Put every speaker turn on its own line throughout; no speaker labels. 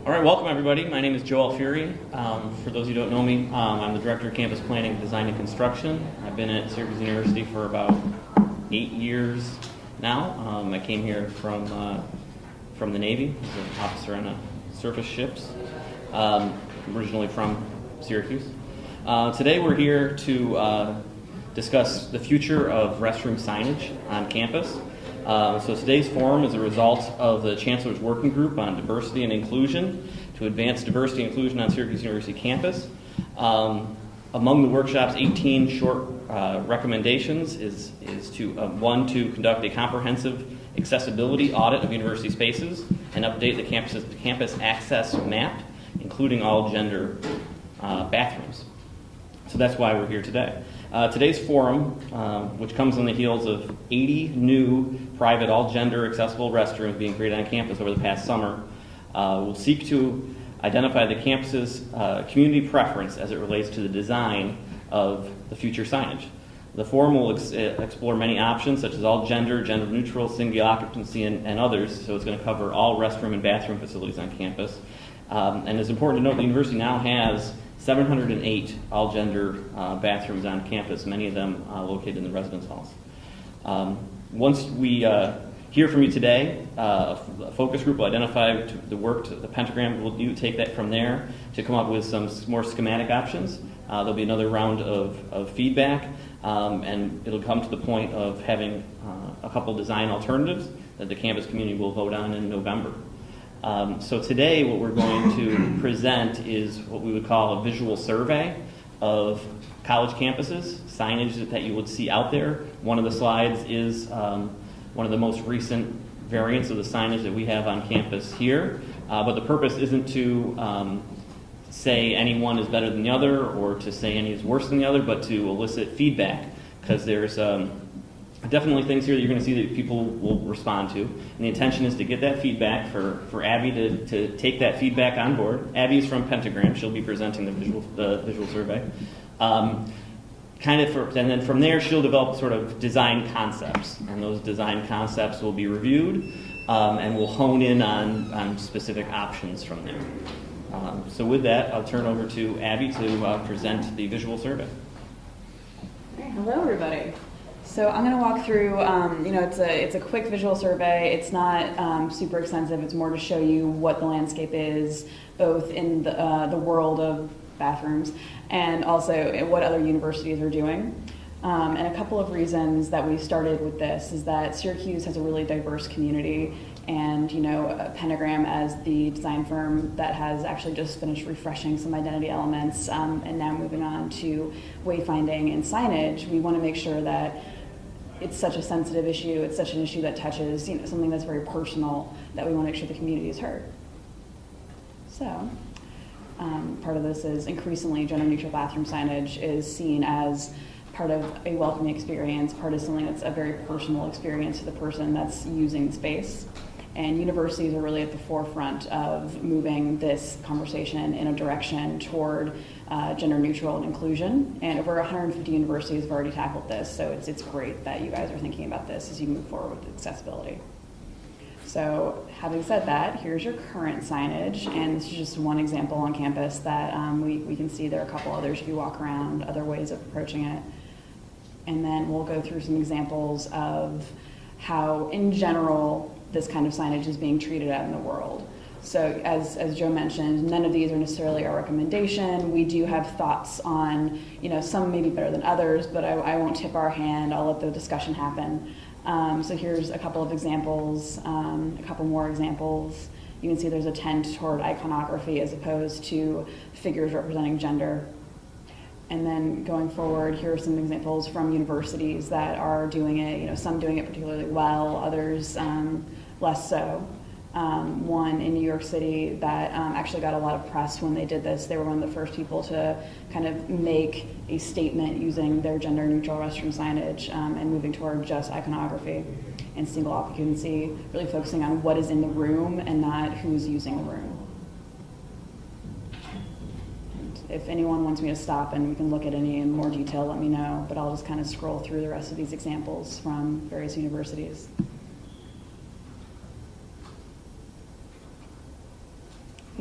All right, welcome everybody. My name is Joel Fury. For those who don't know me, I'm the Director of Campus Planning, Design, and Construction. I've been at Syracuse University for about 8 years now. I came here from the Navy as an officer on surface ships, originally from Syracuse. Today we're here to discuss the future of restroom signage on campus. So today's forum is a result of the Chancellor's Working Group on Diversity and Inclusion to advance diversity and inclusion on Syracuse University campus. Among the workshop's 18 short recommendations is to, one, to conduct a comprehensive accessibility audit of university spaces and update the campus access map, including all gender bathrooms. So that's why we're here today. Today's forum, which comes on the heels of 80 new private all-gender accessible restrooms being created on campus over the past summer, will seek to identify the campus's community preference as it relates to the design of the future signage. The forum will explore many options, such as all gender, gender-neutral, single occupancy, and others, so it's going to cover all restroom and bathroom facilities on campus. And it's important to note the university now has 708 all-gender bathrooms on campus, many of them located in the residence halls. Once we hear from you today, a focus group will identify the work, the pentagram will take that from there to come up with some more schematic options. There'll be another round of feedback, and it'll come to the point of having a couple design alternatives that the campus community will vote on in November. So today what we're going to present is what we would call a visual survey of college campuses, signage that you would see out there. One of the slides is one of the most recent variants of the signage that we have on campus here. But the purpose isn't to say any one is better than the other or to say any is worse than the other, but to elicit feedback, because there's definitely things here that you're going to see that people will respond to. And the intention is to get that feedback for Abby to take that feedback on board. Abby is from Pentagram. She'll be presenting the visual survey. And then from there, she'll develop sort of design concepts. And those design concepts will be reviewed, and we'll hone in on specific options from there. So with that, I'll turn over to Abby to present the visual survey.
Hello, everybody. So I'm going to walk through, it's a quick visual survey. It's not super extensive. It's more to show you what the landscape is, both in the world of bathrooms and also what other universities are doing. And a couple of reasons that we started with this is that Syracuse has a really diverse community, and Pentagram, as the design firm that has actually just finished refreshing some identity elements and now moving on to wayfinding and signage, we want to make sure that it's such a sensitive issue, it's such an issue that touches something that's very personal, that we want to make sure the community is heard. So part of this is increasingly gender-neutral bathroom signage is seen as part of a welcoming experience, part of something that's a very personal experience to the person that's using the space. And universities are really at the forefront of moving this conversation in a direction toward gender neutral and inclusion. And over 150 universities have already tackled this, so it's great that you guys are thinking about this as you move forward with accessibility. So having said that, here's your current signage, and this is just one example on campus that we can see. There are a couple others if you walk around, other ways of approaching it. And then we'll go through some examples of how, in general, this kind of signage is being treated out in the world. So as Joe mentioned, none of these are necessarily our recommendation. We do have thoughts on, some may be better than others, but I won't tip our hand. I'll let the discussion happen. So here's a couple of examples, a couple more examples. You can see there's a tend toward iconography as opposed to figures representing gender. And then going forward, here are some examples from universities that are doing it, some doing it particularly well, others less so. One in New York City that actually got a lot of press when they did this. They were one of the first people to kind of make a statement using their gender-neutral restroom signage and moving toward just iconography and single occupancy, really focusing on what is in the room and not who's using the room. If anyone wants me to stop and we can look at any in more detail, let me know, but I'll just kind of scroll through the rest of these examples from various universities.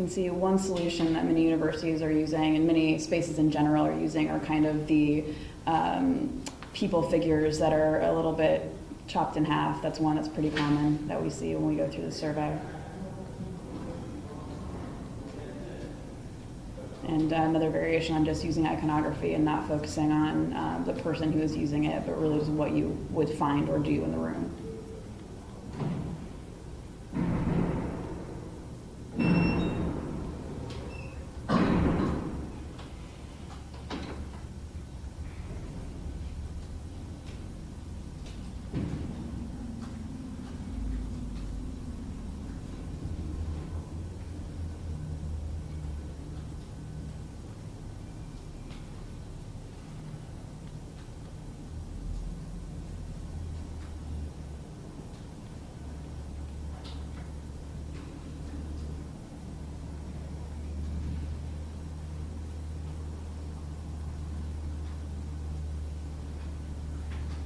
You can see one solution that many universities are using, and many spaces in general are using, are kind of the people figures that are a little bit chopped in half. That's one that's pretty common that we see when we go through the survey. And another variation on just using iconography and not focusing on the person who is using it, but really just what you would find or do in the room.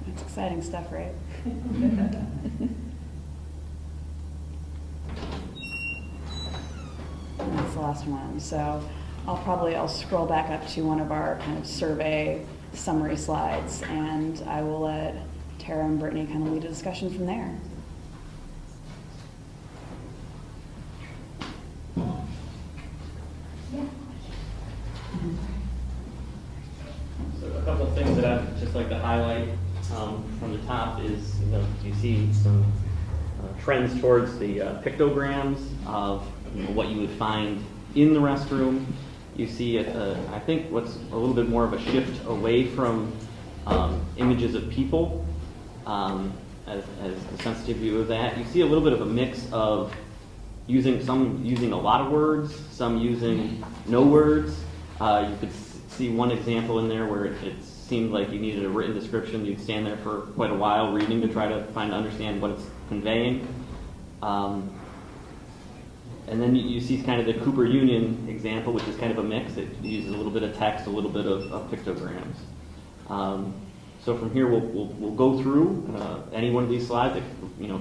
It's exciting stuff, right? And that's the last one. So I'll scroll back up to one of our kind of survey summary slides, and I will let Tara and Brittany kind of lead a discussion from there.
So a couple of things that I'd just like to highlight from the top is, you see some trends towards the pictograms of what you would find in the restroom. You see, I think, what's a little bit more of a shift away from images of people as the sensitive view of that. You see a little bit of a mix of some using a lot of words, some using no words. You could see one example in there where it seemed like you needed a written description. You'd stand there for quite a while reading to try to understand what it's conveying. And then you see kind of the Cooper Union example, which is kind of a mix. It uses a little bit of text, a little bit of pictograms. So from here, we'll go through any one of these slides that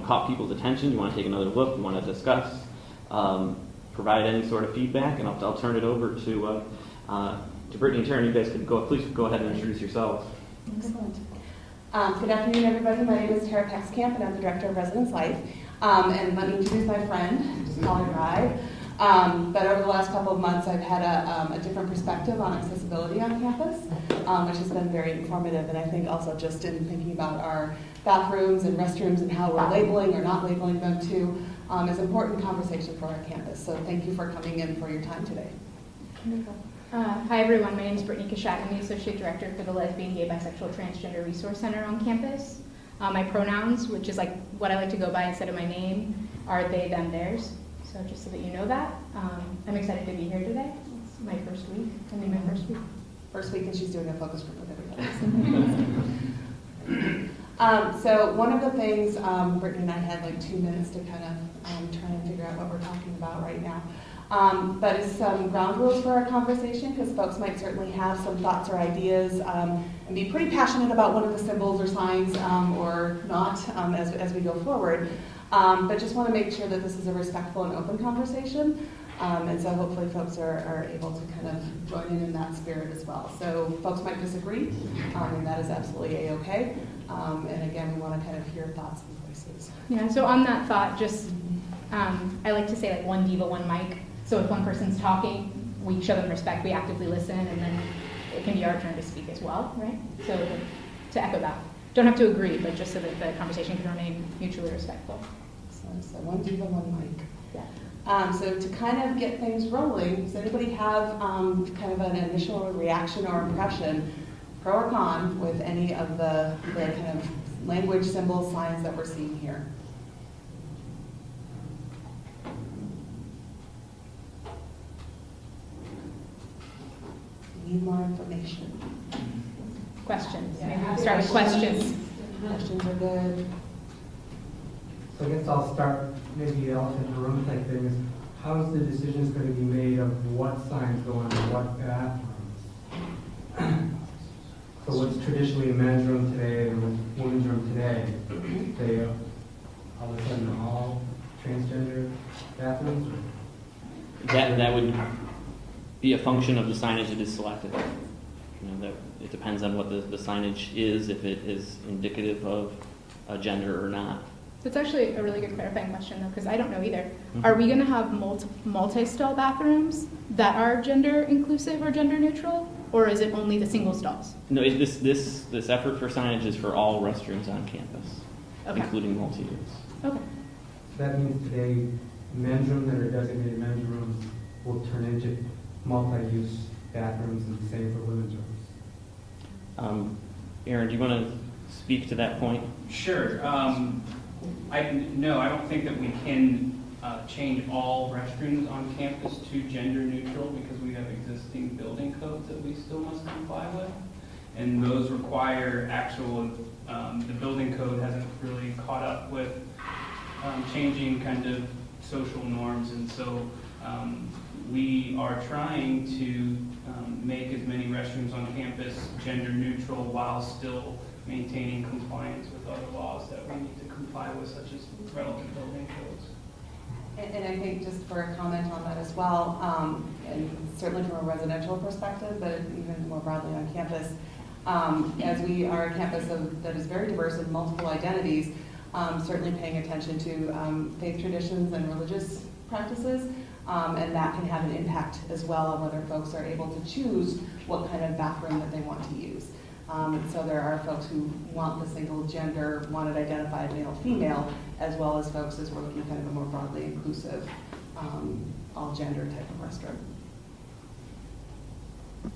caught people's attention. You want to take another look, you want to discuss, provide any sort of feedback, and I'll turn it over to Brittany and Tara. You guys could please go ahead and introduce yourselves.
Excellent. Good afternoon, everybody. My name is Tara Pexkamp, and I'm the Director of Residence Life. And let me introduce my friend, just call her Rye. But over the last couple of months, I've had a different perspective on accessibility on campus, which has been very informative. And I think also just in thinking about our bathrooms and restrooms and how we're labeling or not labeling them too, is important conversation for our campus. So thank you for coming in for your time today.
Hi everyone, my name is Brittany Kashat. I'm the Associate Director for the Lesbian, Gay, Bisexual, Transgender Resource Center on campus. My pronouns, which is like what I like to go by instead of my name, are they, them, theirs. So just so that you know that. I'm excited to be here today. It's my first week, my first week.
First week, and she's doing a focus group with everybody. So one of the things, Brittany and I had like 2 minutes to kind of try and figure out what we're talking about right now. But it's some ground rules for our conversation, because folks might certainly have some thoughts or ideas and be pretty passionate about one of the symbols or signs or not as we go forward. But just want to make sure that this is a respectful and open conversation. And so hopefully folks are able to kind of join in that spirit as well. So folks might disagree, and that is absolutely a-okay. And again, we want to kind of hear thoughts and voices.
Yeah, so on that thought, just I like to say like one diva, one mic. So if one person's talking, we show them respect, we actively listen, and then it can be our turn to speak as well, right? So to echo that. Don't have to agree, but just so that the conversation can remain mutually respectful.
So one diva, one mic.
Yeah.
So to kind of get things rolling, does anybody have kind of an initial reaction or impression, pro or con, with any of the kind of language, symbols, signs that we're seeing here? Need more information.
Questions. Maybe we'll start with questions.
Questions are good.
So I guess I'll start maybe the elephant in the room type thing is, how is the decisions going to be made of what signs go in what bathrooms? So what's traditionally a men's room today and a women's room today, they all of a sudden all transgender bathrooms?
That would be a function of the signage that is selected. That it depends on what the signage is, if it is indicative of a gender or not.
That's actually a really good clarifying question, though, because I don't know either.
Mm-hmm.
Are we going to have multi-stall bathrooms that are gender inclusive or gender neutral, or is it only the single stalls?
No, this effort for signage is for all restrooms on campus,
Okay.
including multi-use.
Okay.
That means today, men's rooms that are designated men's rooms will turn into multi-use bathrooms, and the same for women's rooms.
Aaron, do you want to speak to that point?
Sure. No, I don't think that we can change all restrooms on campus to gender neutral because we have existing building codes that we still must comply with. And those require actual, the building code hasn't really caught up with changing kind of social norms. And so we are trying to make as many restrooms on campus gender neutral while still maintaining compliance with other laws that we need to comply with, such as relevant building codes.
And I think just for a comment on that as well, and certainly from a residential perspective, but even more broadly on campus, as we are a campus that is very diverse in multiple identities, certainly paying attention to faith traditions and religious practices, and that can have an impact as well on whether folks are able to choose what kind of bathroom that they want to use. And so there are folks who want the single gender, want it identified male-female, as well as folks as we're looking at kind of a more broadly inclusive, all-gender type of restroom.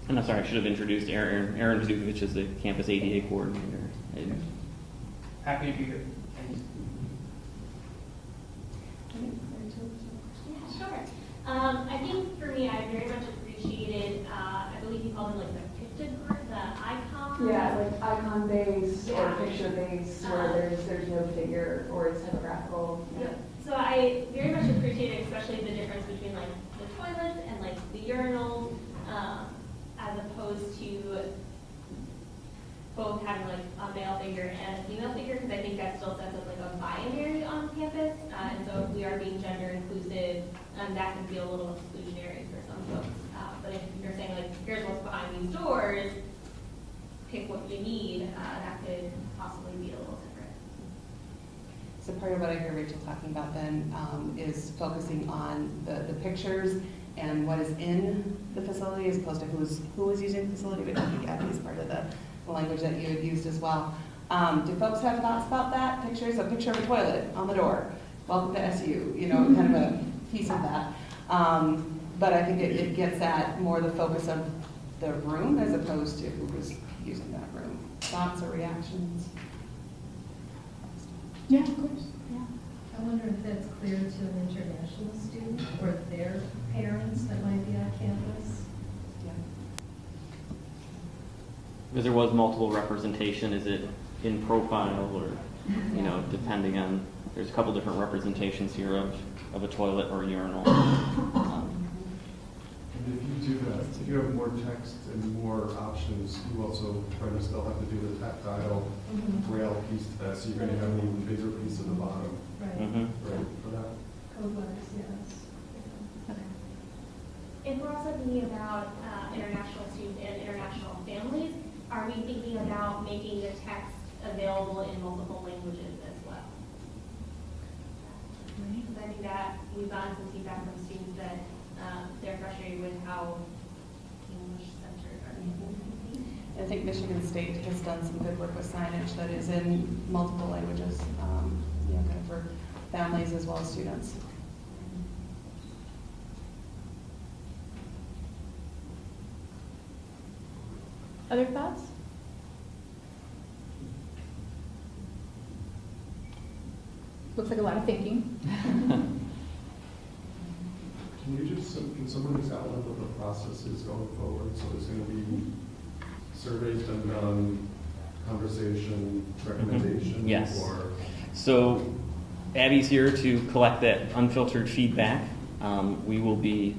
And I'm sorry, I should have introduced Aaron Zukovich is the campus ADA coordinator.
Happy to be here.
Yeah, sure. I think for me, I very much appreciated, I believe you called them like the pictogram, the icon.
Yeah, like icon based or
Yeah.
picture based, where there's no figure or it's typographical.
Yep. So I very much appreciated, especially the difference between like the toilets and like the urinals, as opposed to both having like a male figure and a female figure, because I think that still sets up like a binary on campus. And so if we are being gender inclusive, that can feel a little exclusionary for some folks. But if you're saying like, here's what's behind these doors, pick what you need, that could possibly be a little different.
So part of what I hear Rachel talking about then is focusing on the pictures and what is in the facility as opposed to who is using the facility, which I think Abby is part of the language that you had used as well. Do folks have thoughts about that? Pictures, a picture of a toilet on the door, welcome to SU, kind of a piece of that. But I think it gets at more the focus of the room as opposed to who was using that room. Thoughts or reactions?
Yeah, of course.
Yeah.
I wonder if that's clear to an international student or their parents that might be on campus.
Yeah.
Because there was multiple representation, is it in profile or, depending on, there's a couple different representations here of a toilet or a urinal.
And if you do that, if you have more text and more options, you also try to still have to do the tactile rail piece to that, so you're going to have an even bigger piece at the bottom,
Right.
Mhm.
right, for that.
Code letters, yes.
If we're also thinking about international students and international families, are we thinking about making the text available in multiple languages as well? Because I think that we've gotten some feedback from students that they're frustrated with how English-centered our campus can be.
I think Michigan State has done some good work with signage that is in multiple languages, kind of for families as well as students.
Other thoughts? Looks like a lot of thinking.
Can someone just outline what the process is going forward? So there's going to be surveys done, conversation, recommendation?
Yes.
Or
So Abby's here to collect that unfiltered feedback. We will be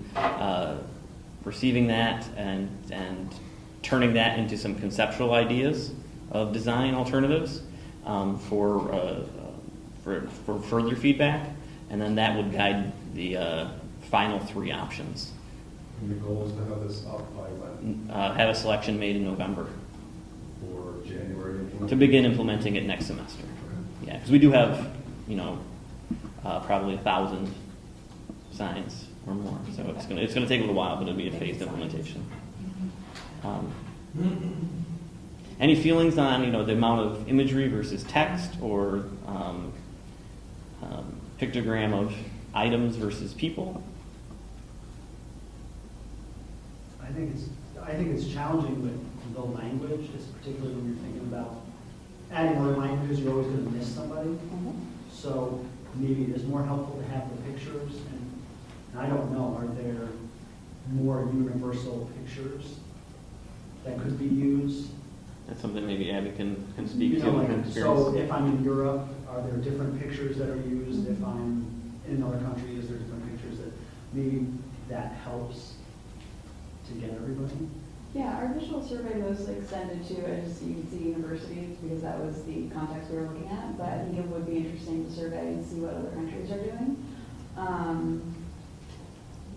receiving that and turning that into some conceptual ideas of design alternatives for further feedback, and then that would guide the final 3 options.
And the goal is to have this up by when?
Have a selection made in November
For January?
to begin implementing it next semester. Yeah, because we do have, probably 1,000 signs or more. So it's gonna take a little while, but it'll be a phased implementation. Any feelings on the amount of imagery versus text, or pictogram of items versus people?
I think it's challenging with the language, particularly when you're thinking about adding other languages. You're always going to miss somebody. So maybe it is more helpful to have the pictures. And I don't know, are there more universal pictures that could be used?
That's something maybe Abby can speak to.
Like,
from
so
experience.
if I'm in Europe, are there different pictures that are used? If I'm in another country, is there different pictures that maybe that helps to get everybody?
Yeah, our visual survey mostly extended to, as you can see, universities, because that was the context we were looking at. But I think it would be interesting to survey and see what other countries are doing.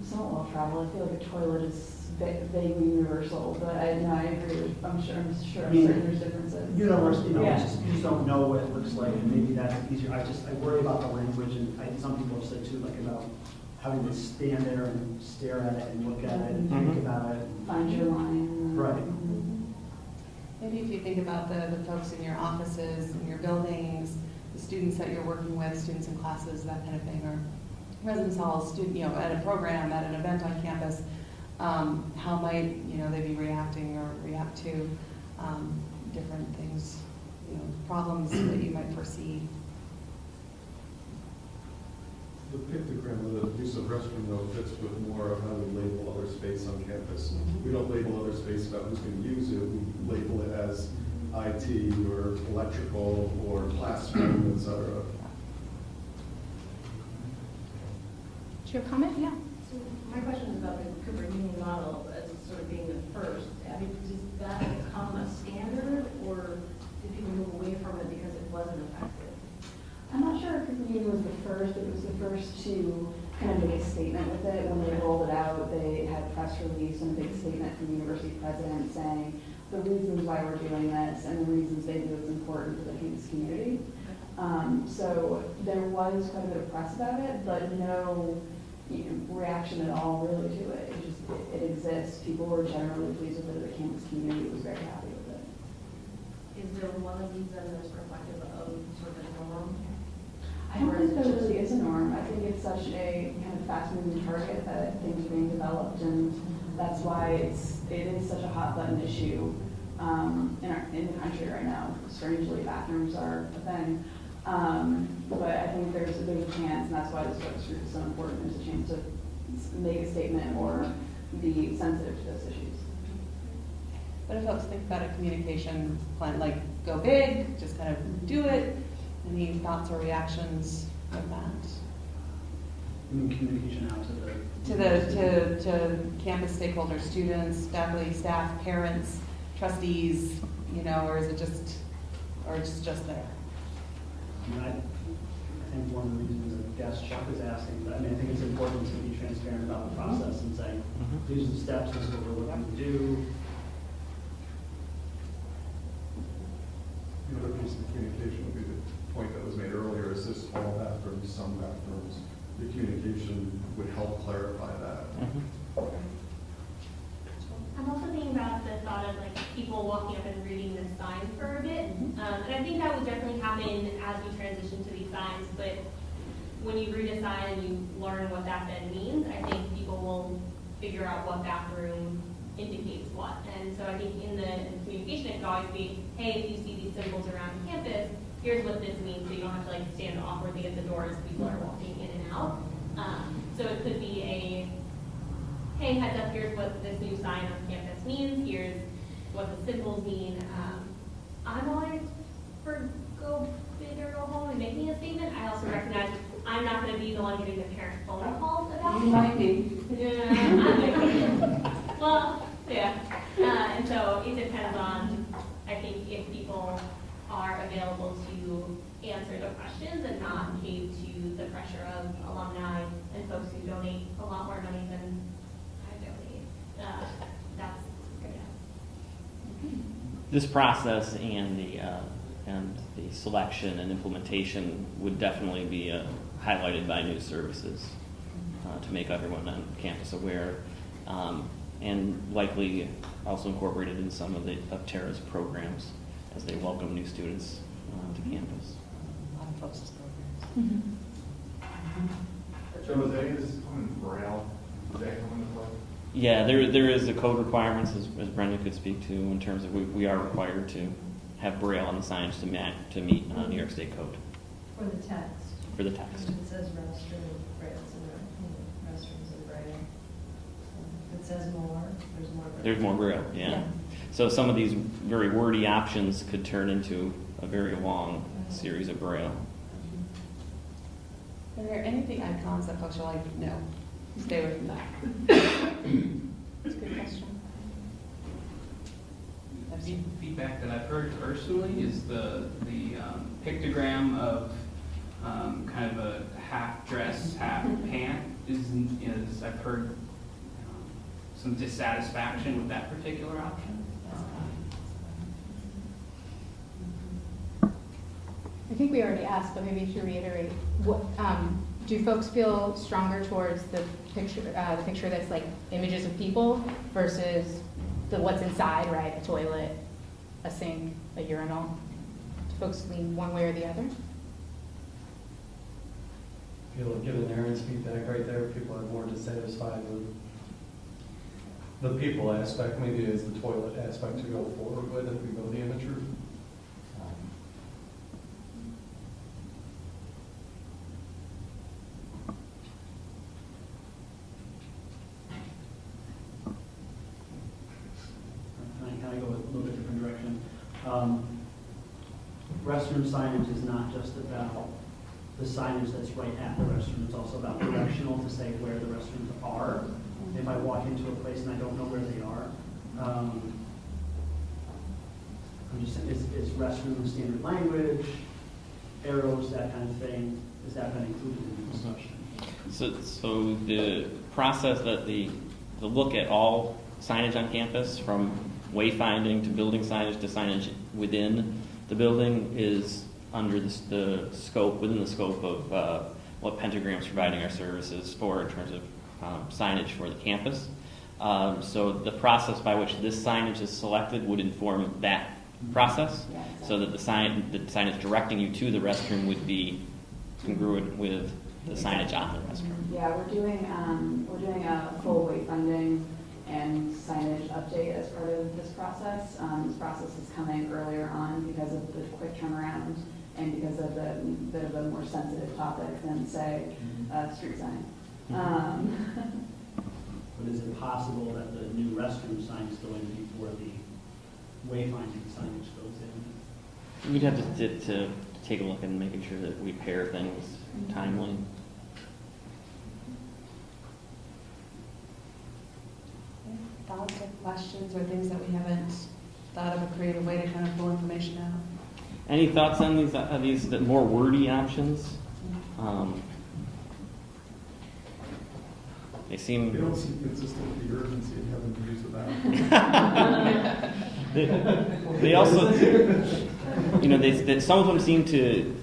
Somewhat well traveled. I feel like a toilet is vaguely universal, but I agree. I'm sure there's differences.
University,
Yeah.
you just don't know what it looks like, and maybe that's easier. I worry about the language, and some people have said too, like about having to stand there and stare at it and look at it and think about it.
Find your line.
Right.
Maybe if you think about the folks in your offices, in your buildings, the students that you're working with, students in classes, that kind of thing, or residence halls, at a program, at an event on campus, how might, they be reacting or react to different things, problems that you might foresee.
The pictogram, the use of restroom though fits with more of how we label other space on campus. We don't label other space about who's going to use it. We label it as IT or electrical or classroom, etc.
Do you have a comment? Yeah.
So my question is about the Cooper Union model as sort of being the first. I mean, does that become a standard, or did people move away from it because it wasn't effective?
I'm not sure if Cooper Union was the first, but it was the first to kind of make a statement with it. When they rolled it out, they had a press release and a big statement from the university president saying the reasons why we're doing this and the reasons they feel it's important for the campus community. So there was quite a bit of press about it, but no reaction at all really to it. It exists. People were generally pleased with it. The campus community was very happy with it.
Is there one of these that is reflective of sort of a norm?
I don't think there really is a norm. I think it's such a kind of fast-moving target that things are being developed, and that's why it is such a hot-button issue in the country right now. Strangely, bathrooms are a thing. But I think there's a chance, and that's why this focus group is so important. There's a chance to make a statement or be sensitive to those issues.
What if folks think about a communication plan, like go big, just kind of do it? Any thoughts or reactions with that?
I mean, communication out to the
To campus stakeholders, students, faculty, staff, parents, trustees, or is it just there?
I think one of the reasons that guest Chuck is asking, but I think it's important to be transparent about the process and say, these are the steps, this is what we're looking to do.
The other piece of communication would be the point that was made earlier, is this all bathrooms, some bathrooms? The communication would help clarify that.
I'm also thinking about the thought of people walking up and reading the signs for a bit. And I think that would definitely happen as we transition to these signs, but when you read a sign and you learn what that then means, I think people will figure out what bathroom indicates what. And so I think in the communication it could always be, hey, if you see these symbols around campus, here's what this means, so you don't have to stand awkwardly at the door as people are walking in and out. So it could be a, hey, heads up, here's what this new sign on campus means, here's what the symbols mean. I'm always for go big or go home and making a statement. I also recognize I'm not going to be the one getting the parent phone calls about it.
You might be.
Yeah. Well, yeah. And so it depends on, I think, if people are available to answer the questions and not cave to the pressure of alumni and folks who donate a lot more
this process and the selection and implementation would definitely be highlighted by new services to make everyone on campus aware, and likely also incorporated in some of Tara's programs as they welcome new students to campus.
A lot of folks' programs.
Joe, is any of this coming Braille? Is that coming to play?
Yeah, there is the code requirements, as Brenda could speak to, in terms of we are required to have Braille on the signage to meet New York State code
For the text.
for the text.
It says restroom, Braille, restrooms in Braille. If it says more, there's more.
There's more Braille, yeah. So some of these very wordy options could turn into a very long series of Braille.
Are there anything icons that folks are like, no, stay away from that?
That's a good question.
Feedback that I've heard personally is the pictogram of kind of a half dress, half pant is I've heard some dissatisfaction with that particular option.
I think we already asked, but maybe to reiterate, what, do folks feel stronger towards the picture that's like images of people versus the what's inside, right? A toilet, a sink, a urinal. Do folks lean one way or the other?
Given Aaron's feedback right there, people are more dissatisfied with the people aspect, maybe is the toilet aspect to go forward with if we go the image route.
Can I go a little bit different direction? Restroom signage is not just about the signage that's right at the restroom, it's also about directional to say where the restrooms are. If I walk into a place and I don't know where they are, I'm just saying, is restroom standard language, arrows, that kind of thing, is that been included in the discussion?
So the process that the look at all signage on campus, from wayfinding to building signage to signage within the building, is under the scope, within the scope of what Pentagram's providing our services for in terms of signage for the campus. So the process by which this signage is selected would inform that process,
Yeah, exactly.
so that the signage directing you to the restroom would be congruent with the signage on the restroom.
Yeah, we're doing a full wayfinding and signage update as part of this process. This process is coming earlier on because of the quick turnaround and because of the bit of a more sensitive topic than, say, street sign.
But is it possible that the new restroom signs go in before the wayfinding signage goes in?
We'd have to take a look and making sure that we pair things timely.
Thoughts or questions or things that we haven't thought of a creative way to kind of pull information out?
Any thoughts on these more wordy options? They
We
seem.
don't seem consistent with the urgency of having to use the bathroom.
They also, some of them seem to,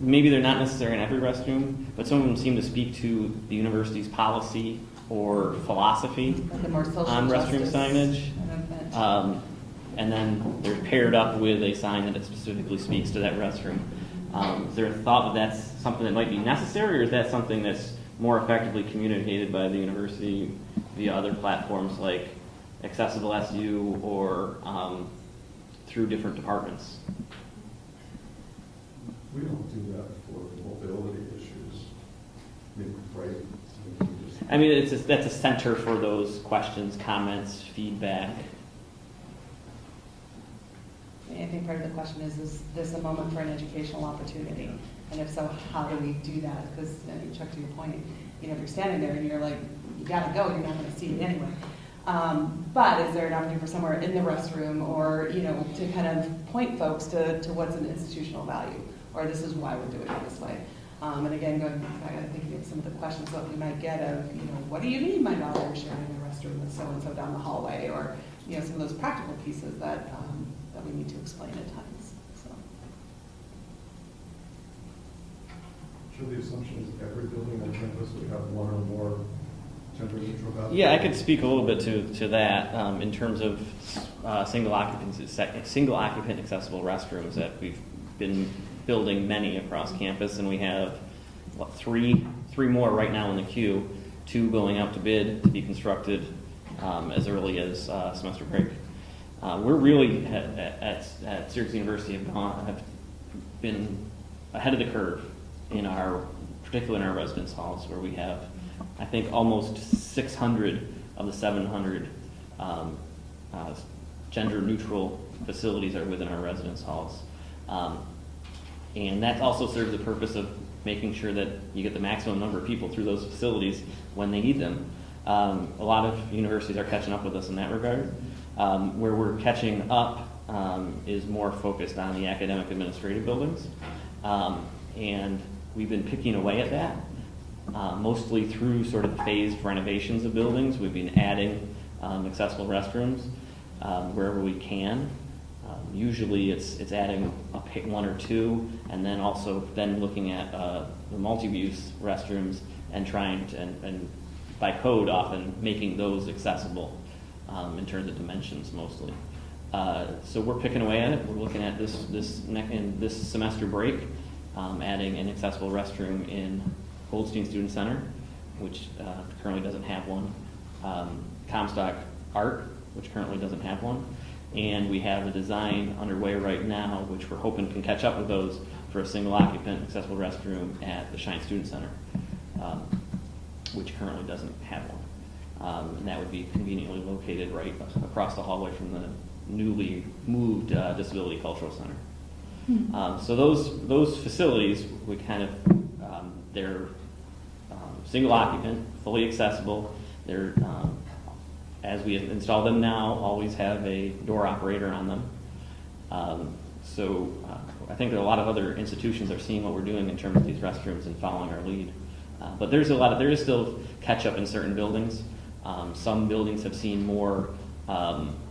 maybe they're not necessary in every restroom, but some of them seem to speak to the university's policy or philosophy
Like the more social
on restroom
justice
signage.
kind of event.
And then they're paired up with a sign that specifically speaks to that restroom. Is there a thought that that's something that might be necessary, or is that something that's more effectively communicated by the university via other platforms like Accessible SU or through different departments?
We don't do that for mobility issues. I mean, right?
I mean, that's a center for those questions, comments, feedback.
I think part of the question is this a moment for an educational opportunity? And if so, how do we do that? Because, Chuck, to your point, if you're standing there and you're like, you gotta go, you're not gonna see it anyway. But is there an opportunity for somewhere in the restroom or, to kind of point folks to what's an institutional value? Or this is why we're doing it this way. And again, going back, thinking of some of the questions that we might get of, what do you mean my daughter is sharing a restroom with so-and-so down the hallway? Or, some of those practical pieces that we need to explain at times. So.
Sure, the assumption is every building on campus would have one or more gender-neutral bathrooms?
Yeah, I could speak a little bit to that in terms of single occupant accessible restrooms that we've been building many across campus, and we have three more right now in the queue, 2 going out to bid to be constructed as early as semester break. We're really at Syracuse University have been ahead of the curve particularly in our residence halls, where we have, I think, almost 600 of the 700 gender-neutral facilities are within our residence halls. And that also serves the purpose of making sure that you get the maximum number of people through those facilities when they need them. A lot of universities are catching up with us in that regard. Where we're catching up is more focused on the academic administrative buildings. And we've been picking away at that, mostly through sort of phased renovations of buildings. We've been adding accessible restrooms wherever we can. Usually it's adding 1 or 2, and then also looking at the multi-use restrooms and trying to, and by code often making those accessible in terms of dimensions mostly. So we're picking away at it. We're looking at in this semester break, adding an accessible restroom in Goldstein Student Center, which currently doesn't have one. Comstock Art, which currently doesn't have one. And we have a design underway right now, which we're hoping can catch up with those for a single occupant accessible restroom at the Shine Student Center, which currently doesn't have one. And that would be conveniently located right across the hallway from the newly moved Disability Cultural Center. So those facilities, we kind of, they're single occupant, fully accessible. They're, as we install them now, always have a door operator on them. So I think that a lot of other institutions are seeing what we're doing in terms of these restrooms and following our lead. But there is still catch up in certain buildings. Some buildings have seen more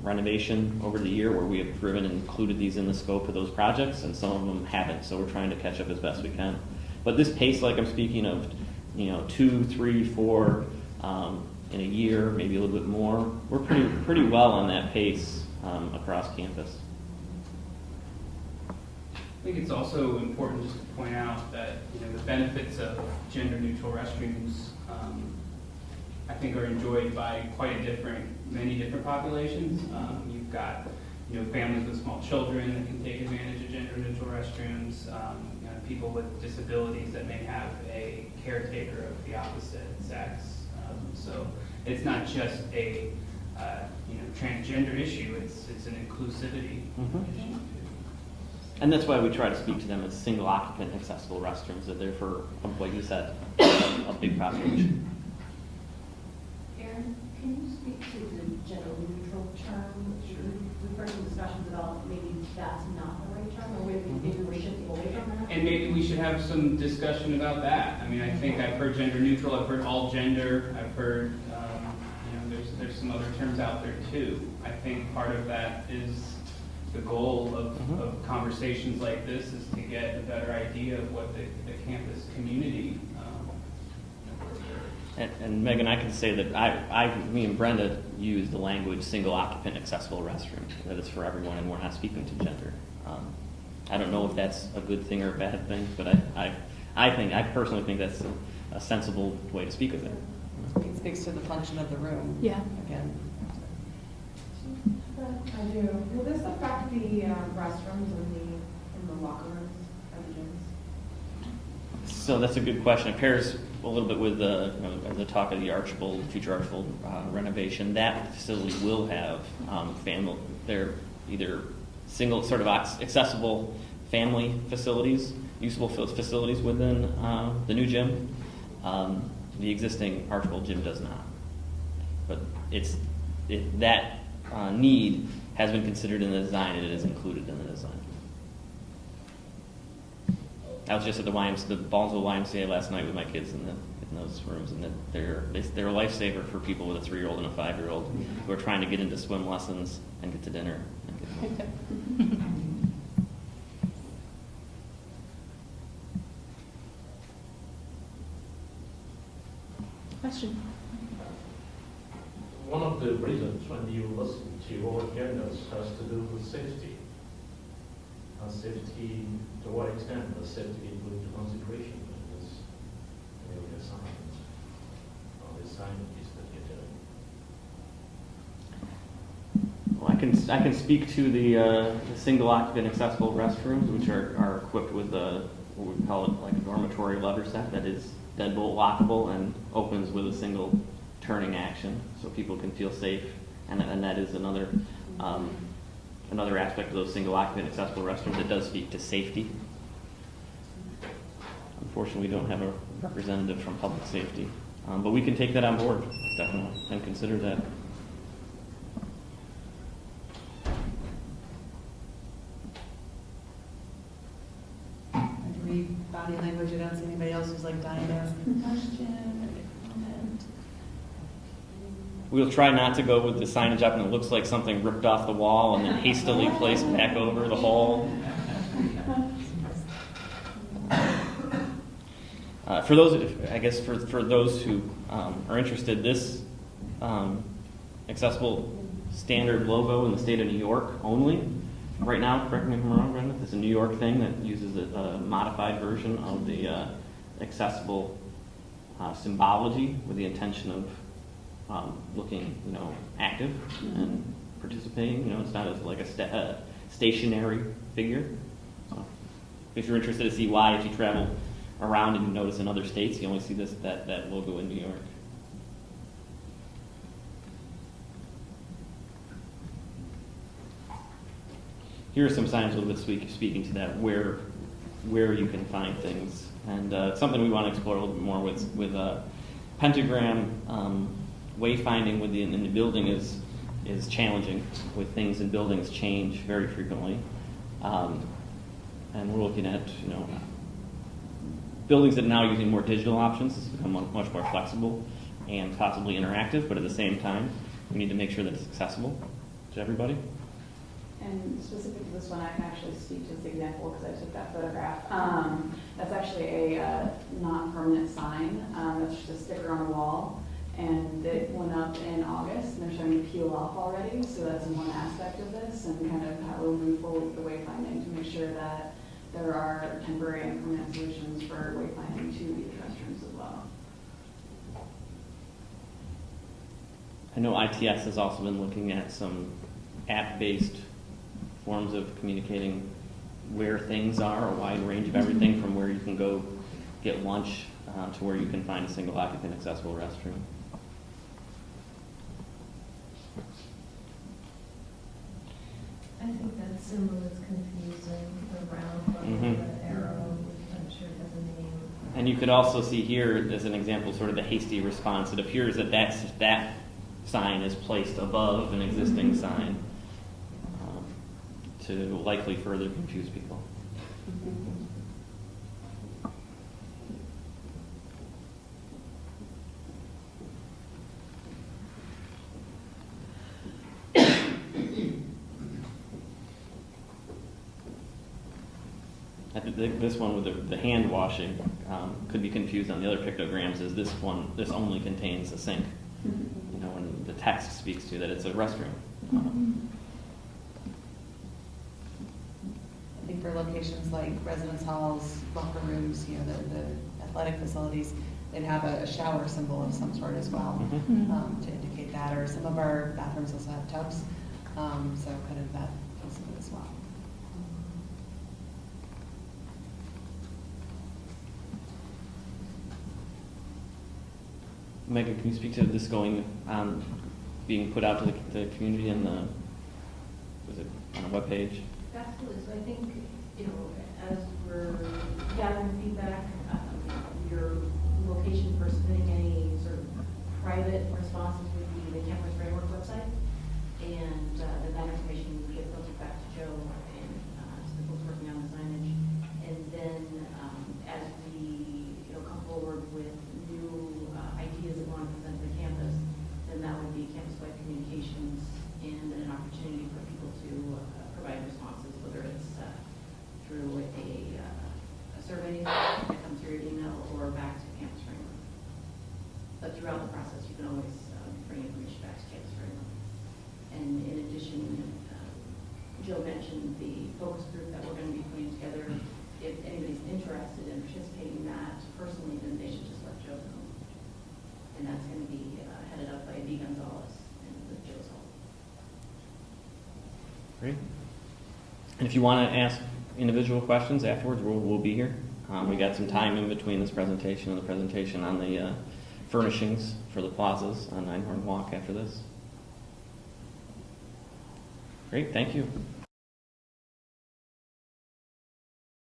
renovation over the year where we have driven and included these in the scope of those projects, and some of them haven't. So we're trying to catch up as best we can. But this pace, like I'm speaking of, 2, 3, 4 in a year, maybe a little bit more, we're pretty well on that pace across campus.
I think it's also important just to point out that the benefits of gender-neutral restrooms, I think, are enjoyed by many different populations. You've got families with small children that can take advantage of gender-neutral restrooms. People with disabilities that may have a caretaker of the opposite sex. So it's not just a transgender issue. It's an inclusivity issue.
And that's why we try to speak to them as single occupant accessible restrooms, that they're for, what you said, a big population.
Erin, can you speak to the gender neutral term? We've heard some discussions about maybe that's not the right term, or maybe we're shifting away from that.
And maybe we should have some discussion about that. I mean, I think I've heard gender neutral, I've heard all gender, I've heard, there's some other terms out there too. I think part of that is the goal of conversations like this is to get a better idea of what the campus community.
And Megan, I can say that me and Brenda use the language single occupant accessible restroom, that it's for everyone, and we're not speaking to gender. I don't know if that's a good thing or a bad thing, but I personally think that's a sensible way to speak of it.
It speaks to the function of the room.
Yeah.
Again.
I do. Will this affect the restrooms in the locker rooms of the gyms?
So that's a good question. It pairs a little bit with the talk of the Archibald, future Archibald renovation. That facility will have family. They're either single sort of accessible family facilities, usable facilities within the new gym. The existing Archibald gym does not. But that need has been considered in the design, and it is included in the design. I was just at the Ballsville YMCA last night with my kids in those rooms, and they're a lifesaver for people with a 3-year-old and a 5-year-old who are trying to get into swim lessons and get to dinner. And get
Question?
One of the reasons when you listen to all genders has to do with safety. Safety, to what extent does safety put into consideration in this new assignment or the signages that you're doing?
Well, I can speak to the single occupant accessible restrooms, which are equipped with what we call it like a dormitory lever set that is deadbolt lockable and opens with a single turning action, so people can feel safe, and that is another aspect of those single occupant accessible restrooms that does speak to safety. Unfortunately, we don't have a representative from public safety, but we can take that on board, definitely, and consider that.
Read body language. I don't see anybody else who's like dying to ask a question or a comment.
We'll try not to go with the signage up and it looks like something ripped off the wall and then hastily placed back over the hole. For those who are interested, this accessible standard logo in the state of New York only. Right now, correct me if I'm wrong, Brenda, it's a New York thing that uses a modified version of the accessible symbology with the intention of looking, active and participating. It's not as like a stationary figure. So, if you're interested to see why, if you travel around and you notice in other states, you only see that logo in New York. Here are some signs a little bit speaking to that, where you can find things, and it's something we want to explore a little bit more with pentagram. Wayfinding in the building is challenging. With things in buildings change very frequently, and we're looking at buildings that are now using more digital options. It's become much more flexible and possibly interactive, but at the same time, we need to make sure that it's accessible to everybody.
And specific to this one, I can actually speak to this example because I took that photograph. That's actually a not permanent sign. That's just a sticker on a wall. And it went up in August, and they're starting to peel off already. So that's one aspect of this, and kind of how we'll move forward with the wayfinding to make sure that there are temporary and permanent solutions for wayfinding to these restrooms as well.
I know ITS has also been looking at some app-based forms of communicating where things are, a wide range of everything from where you can go get lunch to where you can find a single occupant accessible restroom.
I think that symbol is confusing, the round level, the arrow, which I'm sure has a name.
And you could also see here, as an example, sort of the hasty response. It appears that that sign is placed above an existing sign to likely further confuse people. I think this one with the hand washing could be confused on the other pictograms. Is this only contains a sink? When the text speaks to that it's a restroom.
I think for locations like residence halls, locker rooms, the athletic facilities, they'd have a shower symbol of some sort as well to indicate that. Or some of our bathrooms also have tubs, so kind of that piece of it as well.
Megan, can you speak to this being put out to the community in was it on a webpage?
Absolutely. So I think, as we're gathering feedback, your location for submitting any sort of private responses would be the Campus Framework website. And then that information would get filtered back to Joe and to the folks working on the signage. And then process, you can always bring information back to campus for anyone. And in addition, Jill mentioned the focus group that we're going to be putting together. If anybody's interested in participating in that personally, then they should just let Joe know. And that's going to be headed up by Dee Gonzalez and with Joe's help.
Great. And if you want to ask individual questions afterwards, we'll be here. We got some time in between this presentation and the presentation on the furnishings for the plazas on Einhorn Walk after this. Great, thank you.